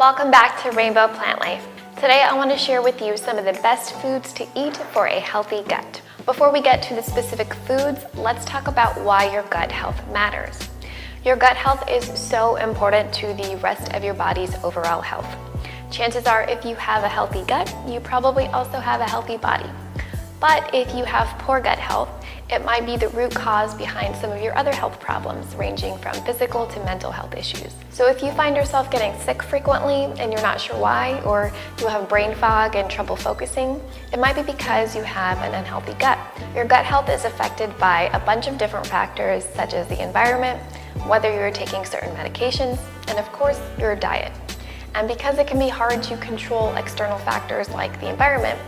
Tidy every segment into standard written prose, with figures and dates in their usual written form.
Welcome back to Rainbow Plant Life. Today I want to share with you some of the best foods to eat for a healthy gut. Before we get to the specific foods, let's talk about why your gut health matters. Your gut health is so important to the rest of your body's overall health. Chances are if you have a healthy gut, you probably also have a healthy body. But if you have poor gut health, it might be the root cause behind some of your other health problems, ranging from physical to mental health issues. So if you find yourself getting sick frequently and you're not sure why, or you have brain fog and trouble focusing, it might be because you have an unhealthy gut. Your gut health is affected by a bunch of different factors, such as the environment, whether you're taking certain medications, and of course, your diet. And because it can be hard to control external factors like the environment,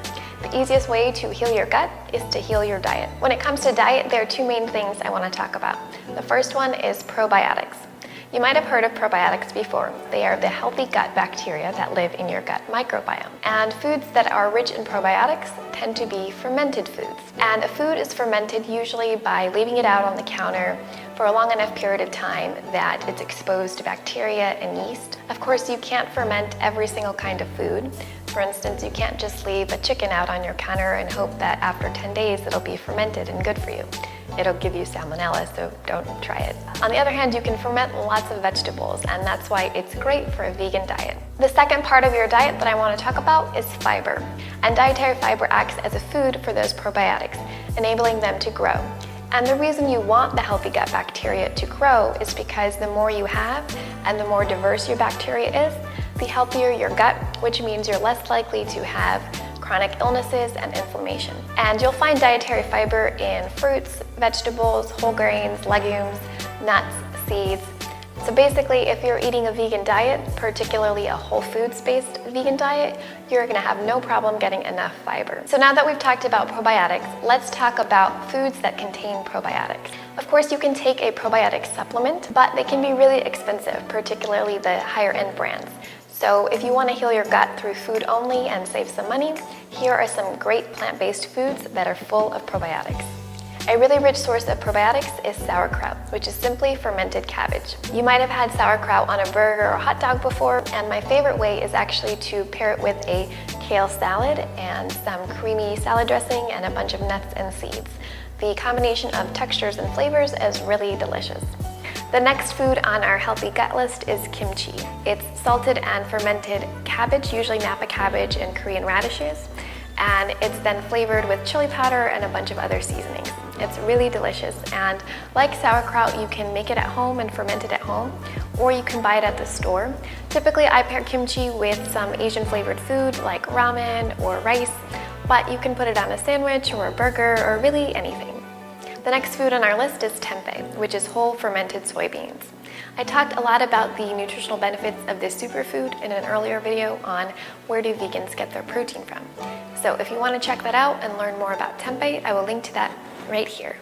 the easiest way to heal your gut is to heal your diet. When it comes to diet, there are two main things I want to talk about. The first one is probiotics. You might have heard of probiotics before. They are the healthy gut bacteria that live in your gut microbiome. And foods that are rich in probiotics tend to be fermented foods. And a food is fermented usually by leaving it out on the counter for a long enough period of time that it's exposed to bacteria and yeast. Of course, you can't ferment every single kind of food. For instance, you can't just leave a chicken out on your counter and hope that after 10 days it'll be fermented and good for you. It'll give you salmonella, so don't try it. On the other hand, you can ferment lots of vegetables, and that's why it's great for a vegan diet. The second part of your diet that I want to talk about is fiber. And dietary fiber acts as a food for those probiotics, enabling them to grow. And the reason you want the healthy gut bacteria to grow is because the more you have and the more diverse your bacteria is, the healthier your gut, which means you're less likely to have chronic illnesses and inflammation. And you'll find dietary fiber in fruits, vegetables, whole grains, legumes, nuts, seeds. So basically, if you're eating a vegan diet, particularly a whole foods-based vegan diet, you're gonna have no problem getting enough fiber. So now that we've talked about probiotics, let's talk about foods that contain probiotics. Of course, you can take a probiotic supplement, but they can be really expensive, particularly the higher-end brands. So if you want to heal your gut through food only and save some money, here are some great plant-based foods that are full of probiotics. A really rich source of probiotics is sauerkraut, which is simply fermented cabbage. You might have had sauerkraut on a burger or hot dog before, and my favorite way is actually to pair it with a kale salad and some creamy salad dressing and a bunch of nuts and seeds. The combination of textures and flavors is really delicious. The next food on our healthy gut list is kimchi. It's salted and fermented cabbage, usually Napa cabbage and Korean radishes, and it's then flavored with chili powder and a bunch of other seasonings. It's really delicious, and like sauerkraut, you can make it at home and ferment it at home, or you can buy it at the store. Typically, I pair kimchi with some Asian flavored food like ramen or rice, but you can put it on a sandwich or a burger or really anything. The next food on our list is tempeh, which is whole fermented soybeans. I talked a lot about the nutritional benefits of this superfood in an earlier video on where do vegans get their protein from. So if you want to check that out and learn more about tempeh, I will link to that right here.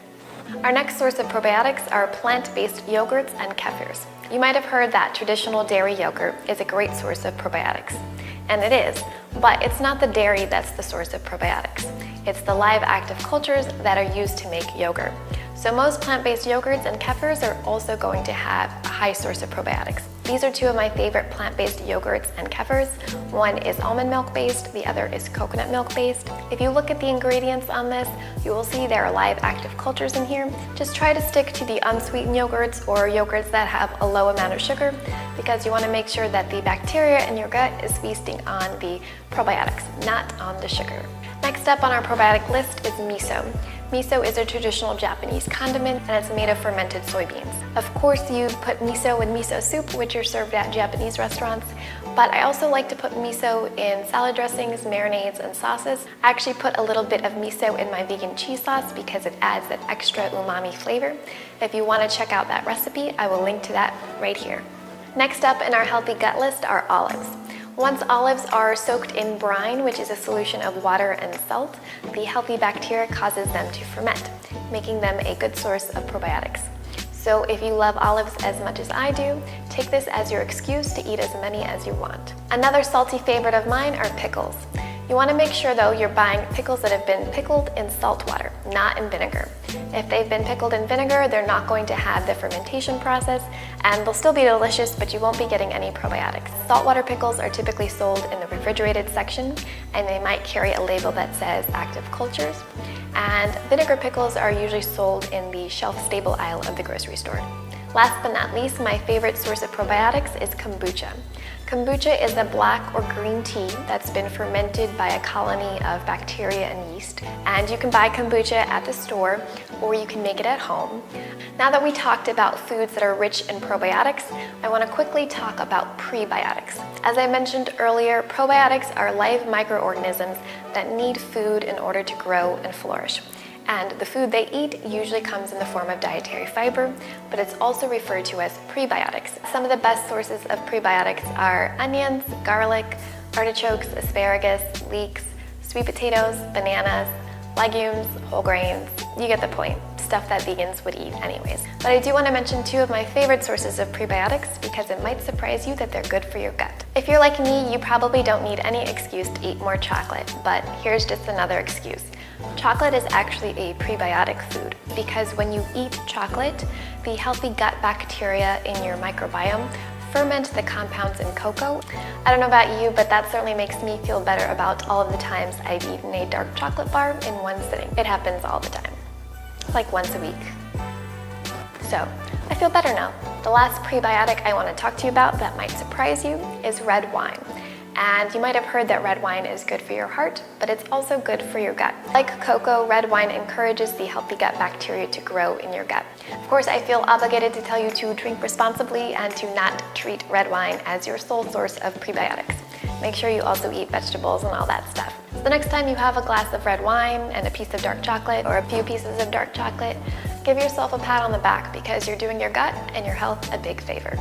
Our next source of probiotics are plant-based yogurts and kefirs. You might have heard that traditional dairy yogurt is a great source of probiotics. And it is, but it's not the dairy that's the source of probiotics. It's the live active cultures that are used to make yogurt. So most plant-based yogurts and kefirs are also going to have a high source of probiotics. These are two of my favorite plant-based yogurts and kefirs. One is almond milk based, the other is coconut milk based. If you look at the ingredients on this, you will see there are live active cultures in here. Just try to stick to the unsweetened yogurts or yogurts that have a low amount of sugar, because you want to make sure that the bacteria in your gut is feasting on the probiotics, not on the sugar. Next up on our probiotic list is miso. Miso is a traditional Japanese condiment, and it's made of fermented soybeans. Of course, you put miso in miso soup, which are served at Japanese restaurants, but I also like to put miso in salad dressings, marinades, and sauces. I actually put a little bit of miso in my vegan cheese sauce because it adds that extra umami flavor. If you want to check out that recipe, I will link to that right here. Next up in our healthy gut list are olives. Once olives are soaked in brine, which is a solution of water and salt, the healthy bacteria causes them to ferment, making them a good source of probiotics. So if you love olives as much as I do, take this as your excuse to eat as many as you want. Another salty favorite of mine are pickles. You want to make sure though you're buying pickles that have been pickled in salt water, not in vinegar. If they've been pickled in vinegar, they're not going to have the fermentation process and they'll still be delicious, but you won't be getting any probiotics. Saltwater pickles are typically sold in the refrigerated section and they might carry a label that says active cultures. And vinegar pickles are usually sold in the shelf-stable aisle of the grocery store. Last but not least, my favorite source of probiotics is kombucha. Kombucha is a black or green tea that's been fermented by a colony of bacteria and yeast. And you can buy kombucha at the store or you can make it at home. Now that we talked about foods that are rich in probiotics, I want to quickly talk about prebiotics. As I mentioned earlier, probiotics are live microorganisms that need food in order to grow and flourish. And the food they eat usually comes in the form of dietary fiber, but it's also referred to as prebiotics. Some of the best sources of prebiotics are onions, garlic, artichokes, asparagus, leeks, sweet potatoes, bananas, legumes, whole grains. You get the point. Stuff that vegans would eat anyways. But I do want to mention two of my favorite sources of prebiotics because it might surprise you that they're good for your gut. If you're like me, you probably don't need any excuse to eat more chocolate, but here's just another excuse. Chocolate is actually a prebiotic food because when you eat chocolate, the healthy gut bacteria in your microbiome ferment the compounds in cocoa. I don't know about you, but that certainly makes me feel better about all of the times I've eaten a dark chocolate bar in one sitting. It happens all the time, like once a week. So, I feel better now. The last prebiotic I want to talk to you about that might surprise you is red wine. And you might have heard that red wine is good for your heart, but it's also good for your gut. Like cocoa, red wine encourages the healthy gut bacteria to grow in your gut. Of course, I feel obligated to tell you to drink responsibly and to not treat red wine as your sole source of prebiotics. Make sure you also eat vegetables and all that stuff. So the next time you have a glass of red wine and a piece of dark chocolate or a few pieces of dark chocolate, give yourself a pat on the back because you're doing your gut and your health a big favor.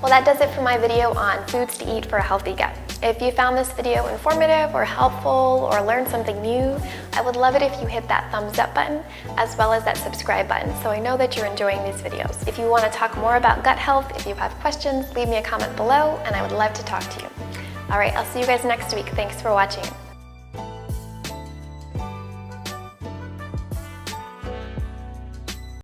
Well, that does it for my video on foods to eat for a healthy gut. If you found this video informative or helpful or learned something new, I would love it if you hit that thumbs up button as well as that subscribe button so I know that you're enjoying these videos. If you want to talk more about gut health, if you have questions, leave me a comment below and I would love to talk to you. All right, I'll see you guys next week. Thanks for watching.